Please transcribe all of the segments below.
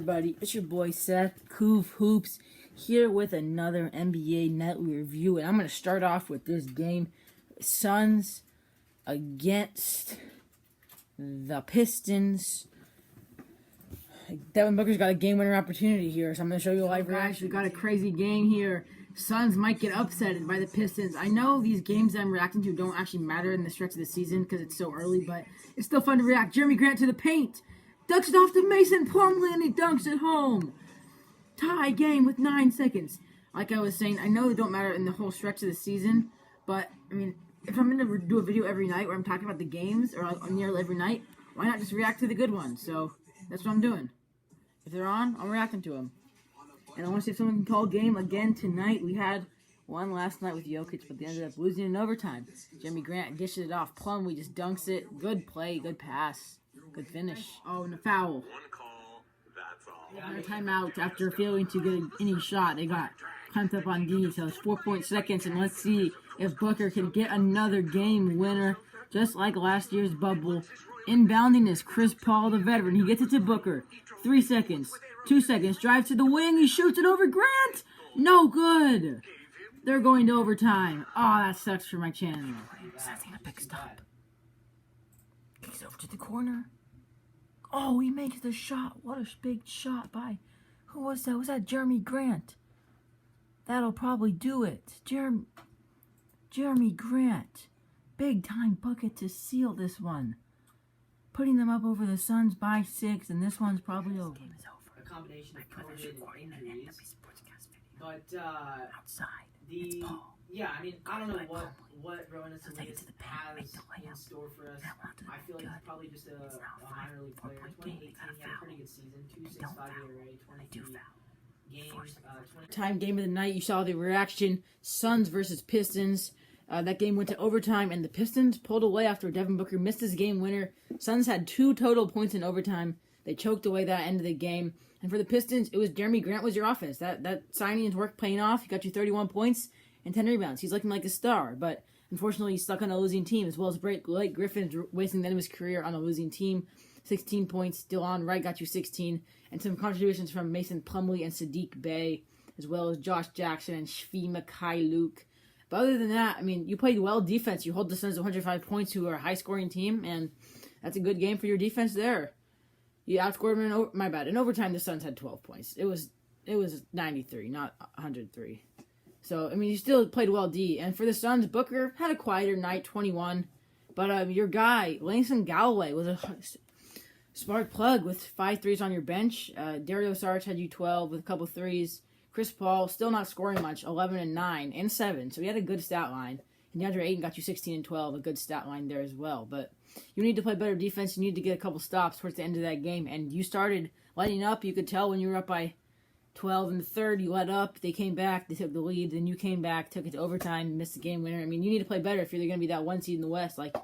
everybody? It's your boy Seth Coof Hoops here with another NBA nightly review, and I'm going to start off with this game: Suns against the Pistons. Devin Booker's got a game-winner opportunity here, so I'm going to show you a live reaction. We got a crazy game here. Suns might get upset by the Pistons. I know these games that I'm reacting to don't actually matter in the stretch of the season because it's so early, but it's still fun to react. Jeremy Grant to the paint. Ducks it off to Mason Plumlee, and he dunks it home. Tie game with 9 seconds. Like I was saying, I know they don't matter in the whole stretch of the season, but, I mean, if I'm going to do a video every night where I'm talking about the games, or nearly every night, why not just react to the good ones? So, that's what I'm doing. If they're on, I'm reacting to them. And I want to see if someone can call game again tonight. We had one last night with Jokic, but they ended up losing in overtime. Jeremy Grant dishes it off. Plumlee just dunks it. Good play, good pass, good finish. Oh, and a foul. One call, that's all. They got a timeout after failing to get any shot. They got pumped up on D, so it's 4 seconds, and let's see if Booker can get another game winner, just like last year's bubble. Inbounding is Chris Paul, the veteran. He gets it to Booker. 3 seconds. 2 seconds. Drives to the wing. He shoots it over Grant. No good. They're going to overtime. Oh, that sucks for my channel. Setting a big stop. Kicks over to the corner. Oh, he makes the shot. What a big shot by... Who was that? Was that Jeremy Grant? That'll probably do it. Jeremy Grant. Big time bucket to seal this one. Putting them up over the Suns by 6, and this one's probably over. Game is over. A combination of COVID and injuries, but outside. The yeah, I mean, I don't know what Rowan has in store for us. I feel like he's probably just a minor league player. 2018, he had a pretty good season. 2.65 ERA, 23 games. Time game of the night. You saw the reaction. Suns versus Pistons. That game went to overtime, and the Pistons pulled away after Devin Booker missed his game winner. Suns had 2 total points in overtime. They choked away that end of the game. And for the Pistons, it was Jeremy Grant was your offense. That signing's work paying off. He got you 31 points and 10 rebounds. He's looking like a star, but unfortunately he's stuck on a losing team, as well as Blake Griffin's wasting the end of his career on a losing team. 16 points. Delon Wright got you 16. And some contributions from Mason Plumlee and Sadiq Bey, as well as Josh Jackson and Shvi Luke. But other than that, I mean, you played well defense. You hold the Suns to 105 points, who are a high-scoring team, and that's a good game for your defense there. You outscored them in overtime, the Suns had 12 points. It was 93, not 103. So, I mean, you still played well D. And for the Suns, Booker had a quieter night, 21. But your guy, Langston Galloway, was a smart plug with 5 threes on your bench. Dario Saric had you 12 with a couple threes. Chris Paul, still not scoring much, 11 and 9 and 7. So he had a good stat line. And DeAndre Ayton got you 16 and 12, a good stat line there as well. But you need to play better defense. You need to get a couple stops towards the end of that game. And you started lighting up. You could tell when you were up by 12 in the third. You let up. They came back. They took the lead. Then you came back, took it to overtime, missed the game winner. I mean, you need to play better if you're going to be that 1 seed in the West, like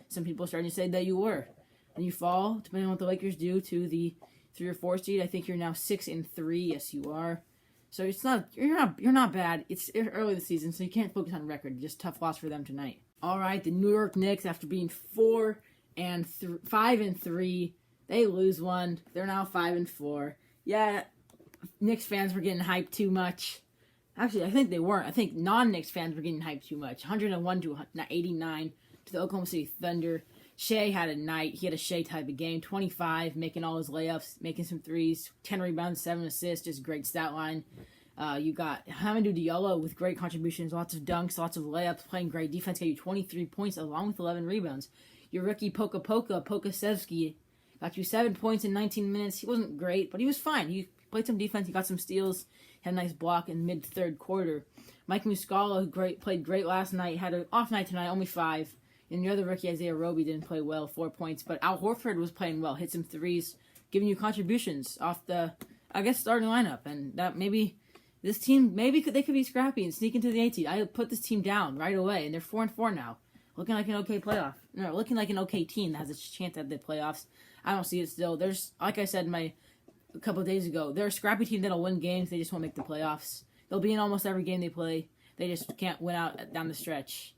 some people are starting to say that you were. And you fall, depending on what the Lakers do, to the 3 or 4 seed. I think you're now 6 and 3. Yes, you are. So you're not bad. It's early this season, so you can't focus on record. Just tough loss for them tonight. All right, the New York Knicks, after being 5 and 3, they lose one. They're now 5 and 4. Yeah, Knicks fans were getting hyped too much. Actually, I think they weren't. I think non-Knicks fans were getting hyped too much. 101 to 89 to the Oklahoma City Thunder. Shea had a night. He had a Shea type of game. 25, making all his layups, making some threes, 10 rebounds, 7 assists, just great stat line. You got Hamidou Diallo with great contributions, lots of dunks, lots of layups, playing great defense, got you 23 points along with 11 rebounds. Your rookie Pokasevsky got you 7 points in 19 minutes. He wasn't great, but he was fine. He played some defense. He got some steals, had a nice block in mid-third quarter. Mike Muscala, who played great last night, had an off night tonight, only 5. And the other rookie, Isaiah Roby, didn't play well, 4 points. But Al Horford was playing well, hit some threes, giving you contributions off the, I guess, starting lineup. And that maybe this team, they could be scrappy and sneak into the 8 seed. I put this team down right away, and they're 4 and 4 now. Looking like an okay playoff. No, looking like an okay team that has a chance at the playoffs. I don't see it still. There's, like I said a couple of days ago, they're a scrappy team that'll win games. They just won't make the playoffs. They'll be in almost every game they play. They just can't win out down the stretch.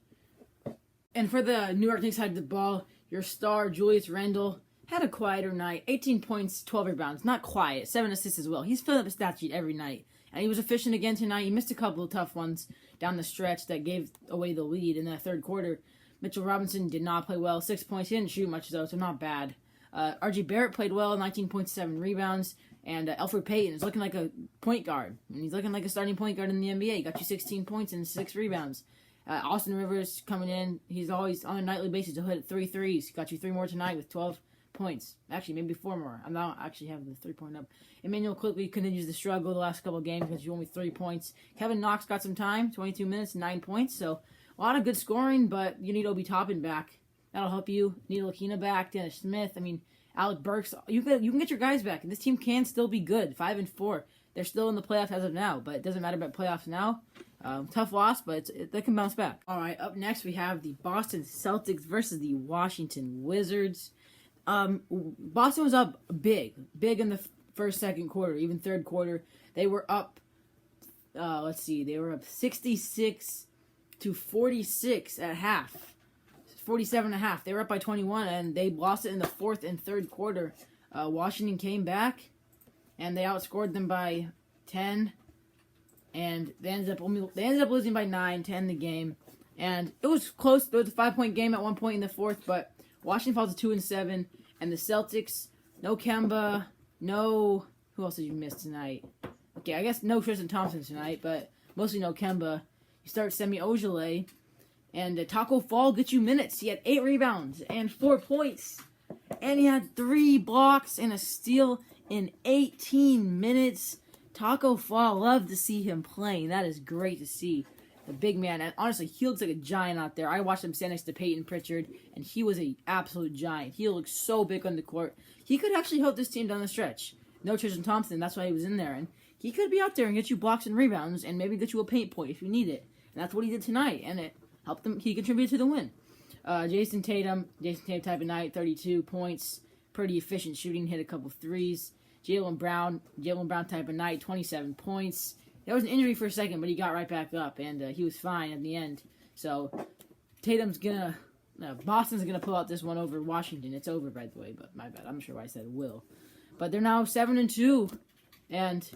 And for the New York Knicks side of the ball, your star, Julius Randle, had a quieter night. 18 points, 12 rebounds. Not quiet. 7 assists as well. He's filling up the stat sheet every night. And he was efficient again tonight. He missed a couple of tough ones down the stretch that gave away the lead in that third quarter. Mitchell Robinson did not play well. 6 points. He didn't shoot much, though, so not bad. R.J. Barrett played well, 19.7 rebounds. And Elfrid Payton is looking like a point guard. And he's looking like a starting point guard in the NBA. He got you 16 points and 6 rebounds. Austin Rivers coming in. He's always on a nightly basis. He'll hit 3 threes. Got you 3 more tonight with 12 points. Actually, maybe 4 more. I'm not actually having the 3-point up. Emmanuel Quickly continues to struggle the last couple of games because you only 3 points. Kevin Knox got some time, 22 minutes, 9 points. So a lot of good scoring, but you need Obi Toppin back. That'll help you. Need Lakina back, Dennis Smith. I mean, Alec Burks. You can get your guys back. And this team can still be good. 5-4. They're still in the playoffs as of now, but it doesn't matter about playoffs now. Tough loss, but they can bounce back. All right, up next we have the Boston Celtics versus the Washington Wizards. Boston was up big in the first, second quarter, even third quarter. They were up, they were up 66-46 at half. 47.5. They were up by 21, and they lost it in the fourth and third quarter. Washington came back, and they outscored them by 10, and they ended up losing by 9 to end the game. And it was close. There was a 5-point game at one point in the fourth, but Washington falls to 2-7, and the Celtics, no Kemba, no... Who else did you miss tonight? Okay, I guess no Tristan Thompson tonight, but mostly no Kemba. You start Semi Ojeleye, and Taco Fall gets you minutes. He had 8 rebounds and 4 points, and he had 3 blocks and a steal in 18 minutes. Taco Fall, love to see him playing. That is great to see. The big man, and honestly, he looks like a giant out there. I watched him stand next to Peyton Pritchard, and he was an absolute giant. He looked so big on the court. He could actually help this team down the stretch. No Tristan Thompson, that's why he was in there, and he could be out there and get you blocks and rebounds, and maybe get you a paint point if you need it. And that's what he did tonight, and it helped him. He contributed to the win. Jason Tatum type of night, 32 points, pretty efficient shooting, hit a couple threes. Jaylen Brown type of night, 27 points. There was an injury for a second, but he got right back up, and he was fine at the end. So, Boston's gonna pull out this one over Washington. It's over, by the way, but my bad. I'm not sure why I said will. But they're now 7-2, and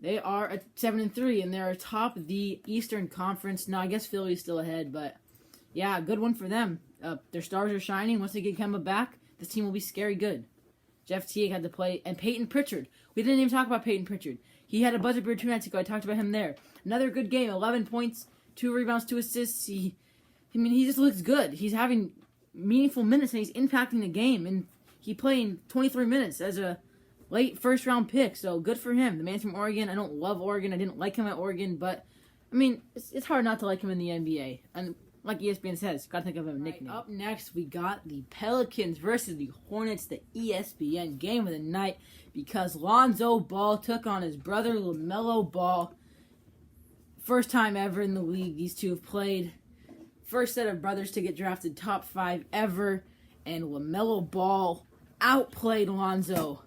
they are at 7-3, and they're atop the Eastern Conference. Now, I guess Philly's still ahead, but yeah, good one for them. Their stars are shining. Once they get Kemba back, this team will be scary good. Jeff Teague had to play, and Peyton Pritchard. We didn't even talk about Peyton Pritchard. He had a buzzer beater 2 nights ago. I talked about him there. Another good game, 11 points, 2 rebounds, 2 assists. He just looks good. He's having meaningful minutes, and he's impacting the game. And he playing 23 minutes as a late first-round pick, so good for him. The man's from Oregon. I don't love Oregon. I didn't like him at Oregon, but, it's hard not to like him in the NBA. And like ESPN says, gotta think of him a nickname. Up next, we got the Pelicans versus the Hornets, the ESPN game of the night, because Lonzo Ball took on his brother Lamelo Ball. First time ever in the league these two have played. First set of brothers to get drafted top 5 ever, and Lamelo Ball outplayed Lonzo.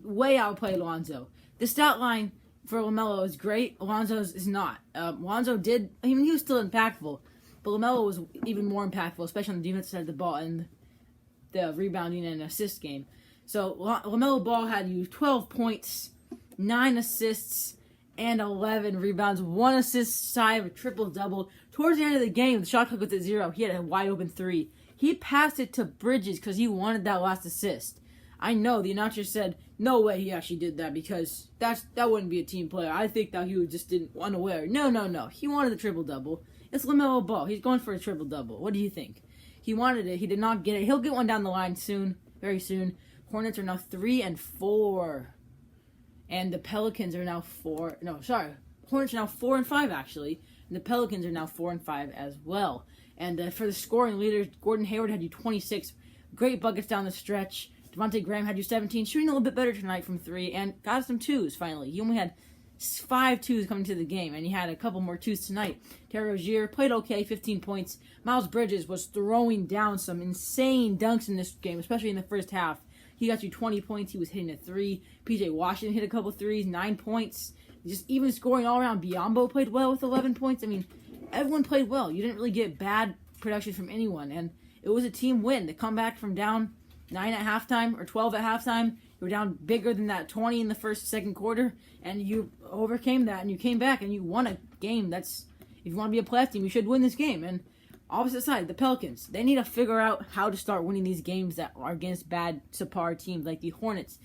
Way outplayed Lonzo. The stat line for Lamelo is great. Lonzo's is not. Lonzo he was still impactful, but Lamelo was even more impactful, especially on the defensive side of the ball and the rebounding and assist game. So Lamelo Ball had you 12 points, 9 assists, and 11 rebounds. 1 assist shy of a triple-double. Towards the end of the game, the shot clock was at 0. He had a wide-open 3. He passed it to Bridges because he wanted that last assist. I know the announcer said, no way he actually did that because that wouldn't be a team player. I think that he just didn't want to wear it. No. He wanted the triple-double. It's LaMelo Ball. He's going for a triple-double. What do you think? He wanted it. He did not get it. He'll get one down the line soon, very soon. Hornets are now 3-4. And the Pelicans are now 4. No, sorry. Hornets are now 4-5, actually. And the Pelicans are now 4-5 as well. And for the scoring leaders, Gordon Hayward had you 26. Great buckets down the stretch. Devontae Graham had you 17, shooting a little bit better tonight from 3, and got some 2s finally. He only had 5 2s coming to the game, and he had a couple more 2s tonight. Terry Rozier played okay, 15 points. Miles Bridges was throwing down some insane dunks in this game, especially in the first half. He got you 20 points. He was hitting a 3. PJ Washington hit a couple 3s, 9 points. Just even scoring all around. Biyombo played well with 11 points. Everyone played well. You didn't really get bad production from anyone, and it was a team win. To come back from down 9 at halftime or 12 at halftime, you were down bigger than that 20 in the second quarter, and you overcame that, and you came back, and you won a game. That's, if you want to be a playoff team, you should win this game. And opposite side, the Pelicans, they need to figure out how to start winning these games that are against bad, subpar teams like the Hornets.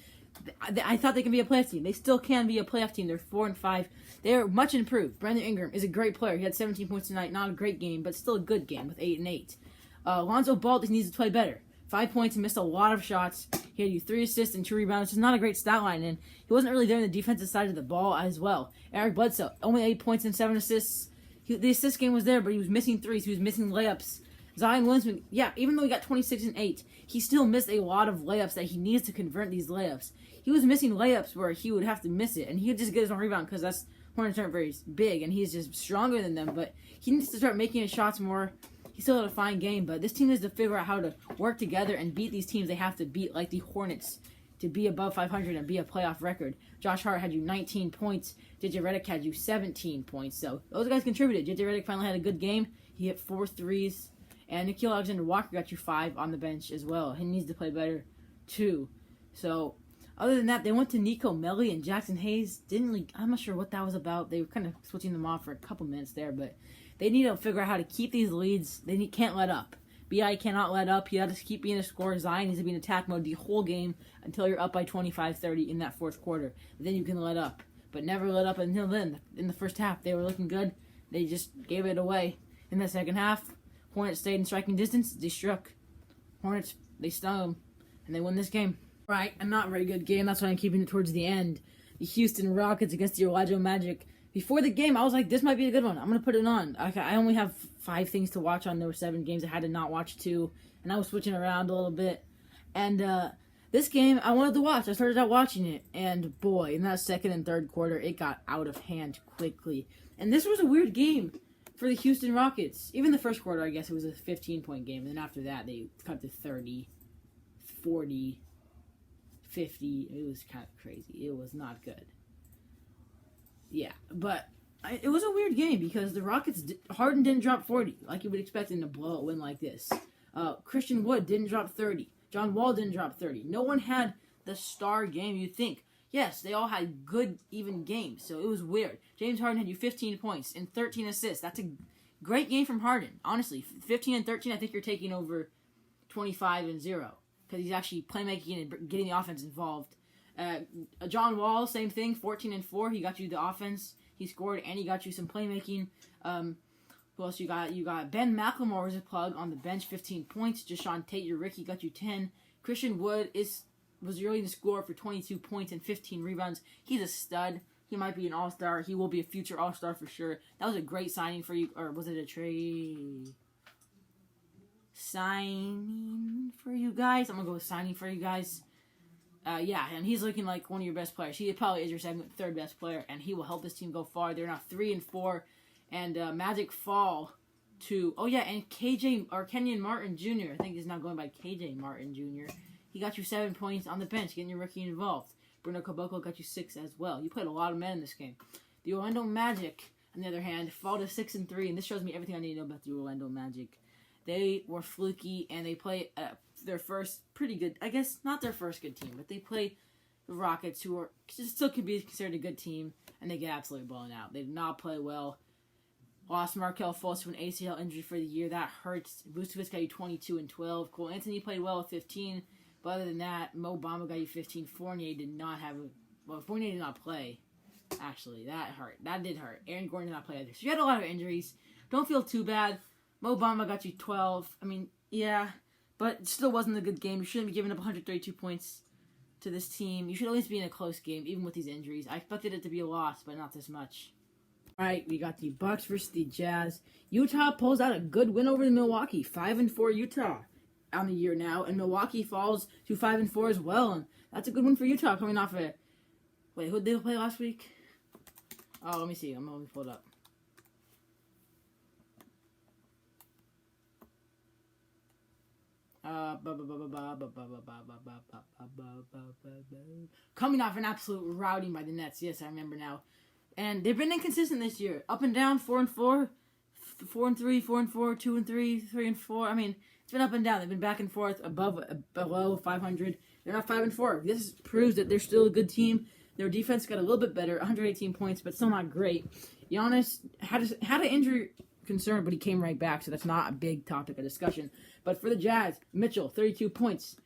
I thought they can be a playoff team. They still can be a playoff team. They're 4-5. They're much improved. Brandon Ingram is a great player. He had 17 points tonight. Not a great game, but still a good game with 8 and 8. Lonzo Ball needs to play better. 5 points and missed a lot of shots. He had 3 assists and 2 rebounds. It's not a great stat line, and he wasn't really there on the defensive side of the ball as well. Eric Bledsoe, only 8 points and 7 assists. The assist game was there, but he was missing threes. He was missing layups. Zion Williamson, even though he got 26 and 8, he still missed a lot of layups that he needs to convert these layups. He was missing layups where he would have to miss it, and he would just get his own rebound because that's Hornets aren't very big, and he's just stronger than them. But he needs to start making his shots more. He still had a fine game, but this team needs to figure out how to work together and beat these teams they have to beat, like the Hornets, to be above 500 and be a playoff record. Josh Hart had you 19 points. JJ Redick had you 17 points. So those guys contributed. JJ Redick finally had a good game. He hit 4 threes. And Nickeil Alexander-Walker got you 5 on the bench as well. He needs to play better, too. So, other than that, they went to Nico Melli and Jackson Hayes. I'm not sure what that was about. They were kind of switching them off for a couple minutes there, but they need to figure out how to keep these leads. They can't let up. B.I. cannot let up. He has to keep being a scorer. Zion needs to be in attack mode the whole game until you're up by 25-30 in that fourth quarter. Then you can let up. But never let up until then. In the first half, they were looking good. They just gave it away. In the second half, Hornets stayed in striking distance. They struck. Hornets, they stung them. And they won this game. Right, a not very good game. That's why I'm keeping it towards the end. The Houston Rockets against the Orlando Magic. Before the game, I was like, this might be a good one. I'm going to put it on. I only have 5 things to watch on. There were 7 games. I had to not watch 2. And I was switching around a little bit. And this game, I wanted to watch. I started out watching it. And boy, in that second and third quarter, it got out of hand quickly. And this was a weird game for the Houston Rockets. Even the first quarter, I guess, it was a 15-point game. And then after that, they cut to 30, 40, 50. It was kind of crazy. It was not good. Yeah, but it was a weird game because the Rockets, Harden didn't drop 40 like you would expect in a blowout win like this. Christian Wood didn't drop 30. John Wall didn't drop 30. No one had the star game you'd think. Yes, they all had good, even games, so it was weird. James Harden had you 15 points and 13 assists. That's a great game from Harden. Honestly, 15 and 13, I think you're taking over 25 and 0 because he's actually playmaking and getting the offense involved. John Wall, same thing, 14 and 4. He got you the offense. He scored, and he got you some playmaking. Who else you got? You got Ben McLemore was a plug on the bench, 15 points. Jashawn Tate, your rookie, got you 10. Christian Wood was your leading scorer for 22 points and 15 rebounds. He's a stud. He might be an all-star. He will be a future all-star for sure. That was a great signing for you. Or was it a trade? Signing for you guys? I'm going to go with signing for you guys. Yeah, and he's looking like one of your best players. He probably is your third best player, and he will help this team go far. They're now 3 and 4, and Magic fall to and Kenyon Martin Jr. I think he's now going by KJ Martin Jr. He got you 7 points on the bench, getting your rookie involved. Bruno Caboclo got you 6 as well. You played a lot of men in this game. The Orlando Magic, on the other hand, fall to 6 and 3, and this shows me everything I need to know about the Orlando Magic. They were fluky, and they played their first pretty good, I guess not their first good team, but they played the Rockets, who are still could be considered a good team, and they get absolutely blown out. They did not play well. Lost Markelle Fultz to an ACL injury for the year. That hurts. Vucevic got you 22 and 12. Cole Anthony played well with 15, but other than that, Mo Bamba got you 15. Fournier did not play. Actually, that hurt. That did hurt. Aaron Gordon did not play either. So you had a lot of injuries. Don't feel too bad. Mo Bamba got you 12. I mean, yeah, but it still wasn't a good game. You shouldn't be giving up 132 points to this team. You should at least be in a close game, even with these injuries. I expected it to be a loss, but not this much. All right, we got the Bucks versus the Jazz. Utah pulls out a good win over the Milwaukee. 5-4 Utah on the year now, and Milwaukee falls to 5-4 as well. And that's a good win for Utah coming off of. Wait, who did they play last week? Oh, let me see. Let me pull it up. Coming off an absolute routing by the Nets. Yes, I remember now. And they've been inconsistent this year. Up and down, 4-4. 4-3, 4-4, 2-3, 3-4. I mean, it's been up and down. They've been back and forth, below 500. They're not 5-4. This proves that they're still a good team. Their defense got a little bit better, 118 points, but still not great. Giannis had an injury concern, but he came right back, so that's not a big topic of discussion. But for the Jazz, Mitchell, 32 points.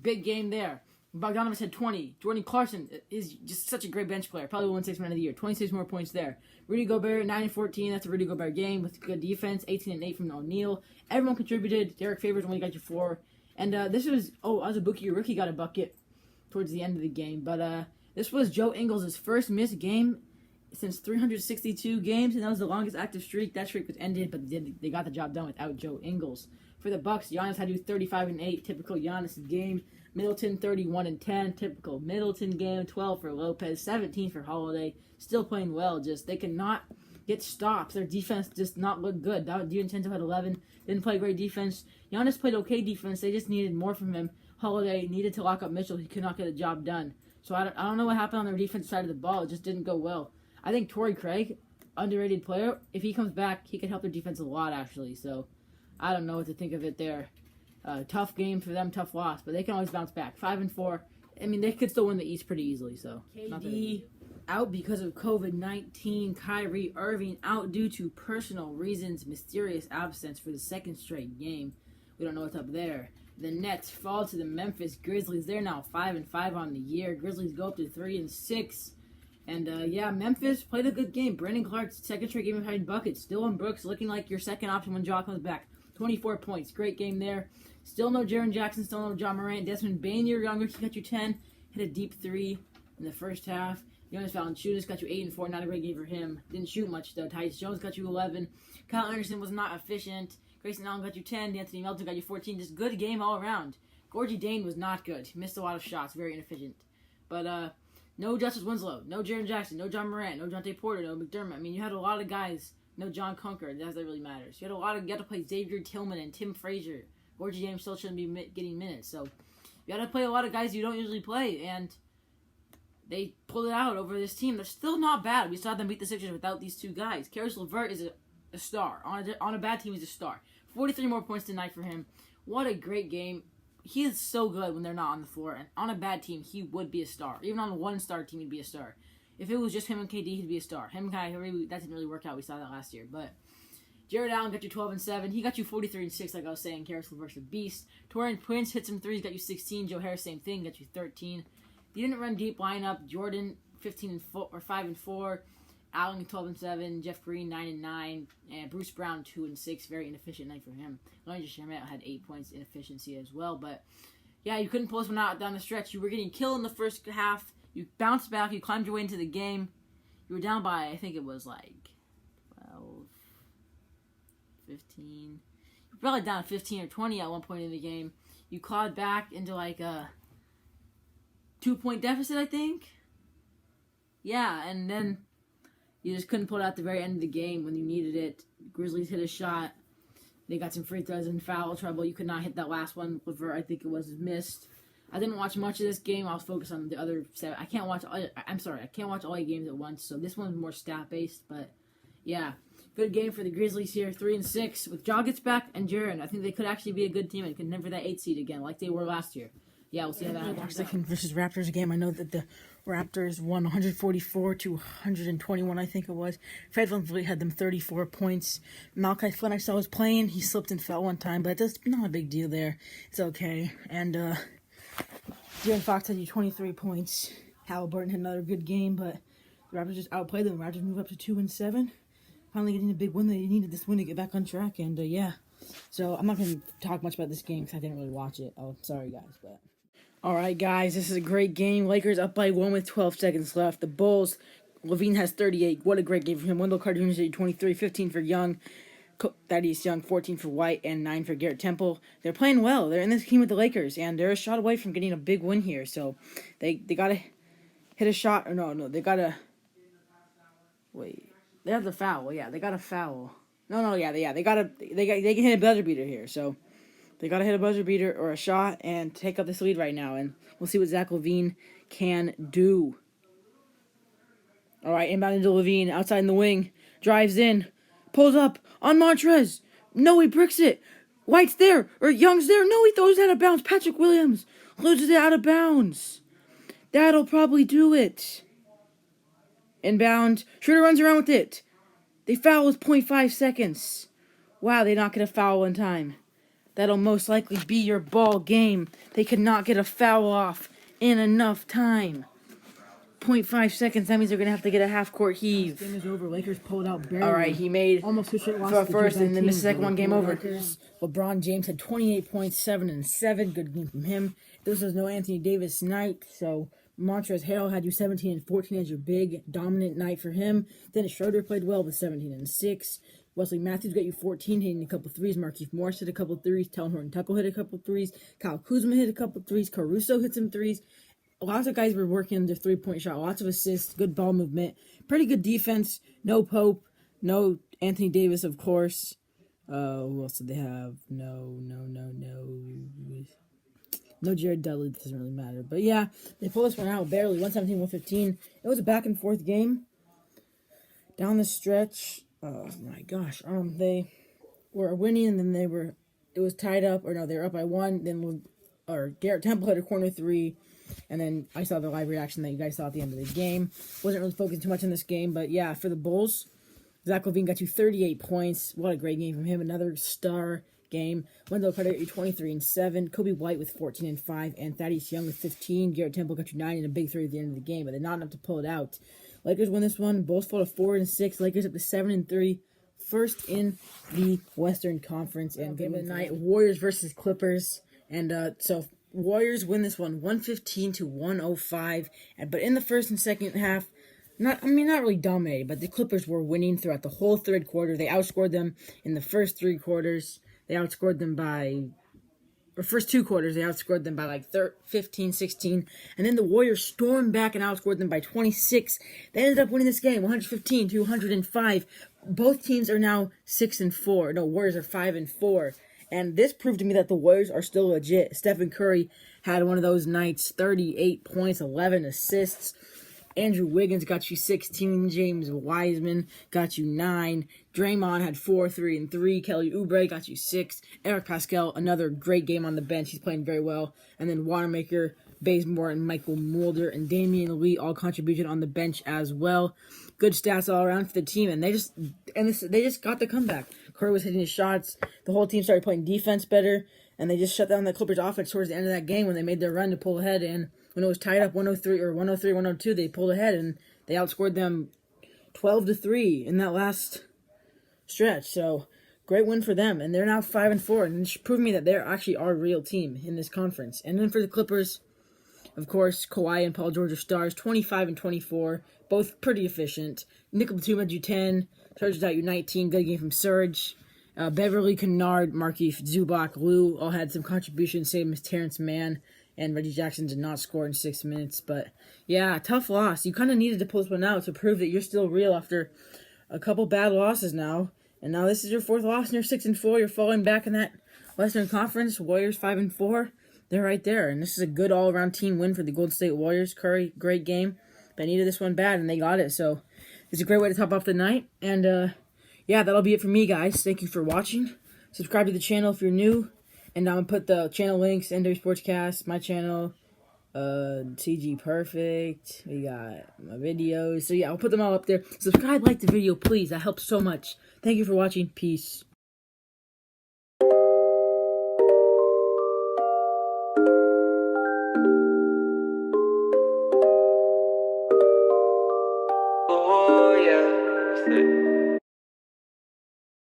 Big game there. Bogdanovich had 20. Jordan Clarkson is just such a great bench player. Probably won 6 Man of the Year. 26 more points there. Rudy Gobert, 9-14. That's a Rudy Gobert game with good defense. 18-8 from O'Neal. Everyone contributed. Derek Favors only got you 4. And this was, Azubuike, your rookie, got a bucket towards the end of the game. But this was Joe Ingles' first missed game since 362 games, and that was the longest active streak. That streak was ended, but they got the job done without Joe Ingles. For the Bucks, Giannis had to do 35-8, typical Giannis game. Middleton 31-10, typical Middleton game. 12 for Lopez, 17 for Holiday. Still playing well. Just they cannot get stops. Their defense just not look good. DiVincenzo had 11. Didn't play great defense. Giannis played okay defense. They just needed more from him. Holiday needed to lock up Mitchell. He could not get the job done. So I don't know what happened on their defensive side of the ball. It just didn't go well. I think Torrey Craig, underrated player. If he comes back, he could help their defense a lot actually. So I don't know what to think of it there. Tough game for them, tough loss, but they can always bounce back. 5-4. I mean, they could still win the East pretty easily. So KD out because of COVID-19. Kyrie Irving out due to personal reasons. Mysterious absence for the second straight game. We don't know what's up there. The Nets fall to the Memphis Grizzlies. They're now 5-5 on the year. Grizzlies go up to 3-6. And Memphis played a good game. Brandon Clark's second straight game of having buckets. Dylan Brooks looking like your second option when Ja comes back. 24 points. Great game there. Still no Jaren Jackson. Still no John Morant. Desmond Bane, your younger, he got you 10. Hit a deep 3 in the first half. Jonas Valanciunas got you 8-4. Not a great game for him. Didn't shoot much though. Tyus Jones got you 11. Kyle Anderson was not efficient. Grayson Allen got you 10. Anthony Melton got you 14. Just good game all around. Gorgie Dane was not good. He missed a lot of shots. Very inefficient. But no Justice Winslow. No Jaren Jackson. No John Morant. No Jonte Porter. No McDermott. I mean, you had a lot of guys. No John Conker. That really matters. You had to play Xavier Tillman and Tim Frazier. Gorgie James still shouldn't be getting minutes. So you got to play a lot of guys you don't usually play. And they pulled it out over this team. They're still not bad. We saw them beat the Sixers without these two guys. Karis LeVert is a star. On a bad team, he's a star. 43 more points tonight for him. What a great game. He is so good when they're not on the floor. And on a bad team, he would be a star. Even on a one-star team, he'd be a star. If it was just him and KD, he'd be a star. Him and Kyrie, that didn't really work out. We saw that last year. But Jared Allen got you 12-7. He got you 43-6, like I was saying. Karis LeVert's a beast. Torian Prince hit some threes, got you 16. Joe Harris, same thing, got you 13. He didn't run deep lineup. Jordan, 5-4. Allen 12-7, Jeff Green 9-9, and Bruce Brown 2-6. Very inefficient night for him. Lonzo Shamet had 8 points inefficiency as well. But yeah, you couldn't pull this one out down the stretch. You were getting killed in the first half. You bounced back. You climbed your way into the game. You were down by, I think it was like 12, 15. You were probably down 15 or 20 at one point in the game. You clawed back into like a 2-point deficit, I think. Yeah, and then you just couldn't pull it out at the very end of the game when you needed it. Grizzlies hit a shot. They got some free throws and foul trouble. You could not hit that last one. LeVert, I think it was, missed. I didn't watch much of this game. I was focused on the other 7. I can't watch all 8 games at once, so this one's more stat-based. But, yeah, good game for the Grizzlies here. 3-6 with Ja gets back and Jaren. I think they could actually be a good team and contend for that 8 seed again like they were last year. Yeah, we'll see how that happens. Second versus Raptors game. I know that the Raptors won 144-121, I think it was. Fred VanVleet had them 34 points. Malachi Flynn, I saw was playing. He slipped and fell one time, but that's not a big deal there. It's okay. And De'Aaron Fox had you 23 points. Halliburton had another good game, but the Raptors just outplayed them. The Raptors moved up to 2-7. Finally getting a big win. They needed this win to get back on track, and yeah. So I'm not going to talk much about this game because I didn't really watch it. Oh, sorry, guys, but... Alright, guys, this is a great game. Lakers up by 1 with 12 seconds left. The Bulls, Levine has 38. What a great game for him. Wendell Carter Jr. 23, 15 for Young. Thaddeus Young, 14 for White, and 9 for Garrett Temple. They're playing well. They're in this team with the Lakers, and they're a shot away from getting a big win here. So they got to hit a shot. Or no, they got to... Wait. They have the foul. Yeah, they got a foul. They can hit a buzzer beater here, so... They got to hit a buzzer beater or a shot and take up this lead right now. And we'll see what Zach LaVine can do. All right, inbound into LaVine. Outside in the wing. Drives in. Pulls up on Montrez. No, he bricks it. White's there, or Young's there. No, he throws it out of bounds. Patrick Williams loses it out of bounds. That'll probably do it. Inbound. Schroeder runs around with it. They foul with 0.5 seconds. Wow, they not get a foul in time. That'll most likely be your ball game. They could not get a foul off in enough time. 0.5 seconds. That means they're going to have to get a half-court heave. Game is over. Lakers pulled out barely. All right, he made Almost 2 straight losses for first, and then the teams, second but one, the game over. Lakers- LeBron James had 28 points, 7 and 7. Good game from him. This was no Anthony Davis night, so Montrezl Harrell had you 17 and 14 as your big dominant night for him. Dennis Schroeder played well with 17 and 6. Wesley Matthews got you 14, hitting a couple threes. Markieff Morris hit a couple threes. Talen Horton-Tucker hit a couple threes. Kyle Kuzma hit a couple threes. Caruso hit some threes. Lots of guys were working their three-point shot. Lots of assists. Good ball movement. Pretty good defense. No Pope. No Anthony Davis, of course. Who else did they have? No. No Jared Dudley. It doesn't really matter. But yeah, they pulled this one out barely. 117-115. It was a back-and-forth game. Down the stretch. Oh my gosh. They were winning, and then it was tied up, or no, they were up by 1. Then, Garrett Temple hit a corner 3, and then I saw the live reaction that you guys saw at the end of the game. Wasn't really focusing too much on this game, but yeah, for the Bulls, Zach LaVine got you 38 points. What a great game from him. Another star game. Wendell Carter got you 23 and 7. Kobe White with 14 and 5, and Thaddeus Young with 15. Garrett Temple got you 9 and a big 3 at the end of the game, but they're not enough to pull it out. Lakers win this one. Bulls fall to 4 and 6. Lakers up to 7 and 3. First in the Western Conference. And game of the night, Warriors versus Clippers. And so Warriors win this one 115-105. But in the first and second half, not really dominated, but the Clippers were winning throughout the whole third quarter. They outscored them in the first 3 quarters. They outscored them by... Or first 2 quarters, they outscored them by like 15, 16. And then the Warriors stormed back and outscored them by 26. They ended up winning this game, 115-105. Both teams are now 6 and 4. No, Warriors are 5 and 4. And this proved to me that the Warriors are still legit. Stephen Curry had one of those nights, 38 points, 11 assists. Andrew Wiggins got you 16. James Wiseman got you 9. Draymond had 4, 3, and 3. Kelly Oubre got you 6. Eric Pascal, another great game on the bench. He's playing very well. And then Wanamaker, Bazemore, and Michael Mulder, and Damian Lee all contributed on the bench as well. Good stats all around for the team, and they just got the comeback. Curry was hitting his shots. The whole team started playing defense better, and they just shut down the Clippers offense towards the end of that game when they made their run to pull ahead. And when it was tied up 103-102, they pulled ahead, and they outscored them 12-3 in that last stretch. So great win for them, and they're now 5 and 4, and it's proved me that they're actually our real team in this conference. And then for the Clippers, of course, Kawhi and Paul George are stars, 25 and 24, both pretty efficient. Nick Batum had you 10, Serge got you 19, good game from Serge. Beverly, Kennard, Markieff, Zubac, Lou all had some contributions, same as Terrence Mann, and Reggie Jackson did not score in 6 minutes. But yeah, tough loss. You kind of needed to pull this one out to prove that you're still real after a couple bad losses now. And now this is your 4th loss, and you're 6 and 4. You're falling back in that Western Conference. Warriors 5 and 4. They're right there, and this is a good all-around team win for the Golden State Warriors. Curry, great game. They needed this one bad, and they got it. So it's a great way to top off the night. And yeah, that'll be it for me, guys. Thank you for watching. Subscribe to the channel if you're new, and I'm gonna put the channel links: NW Sportscast, my channel, CG Perfect. We got my videos. So yeah, I'll put them all up there. Subscribe, like the video, please. That helps so much. Thank you for watching. Peace.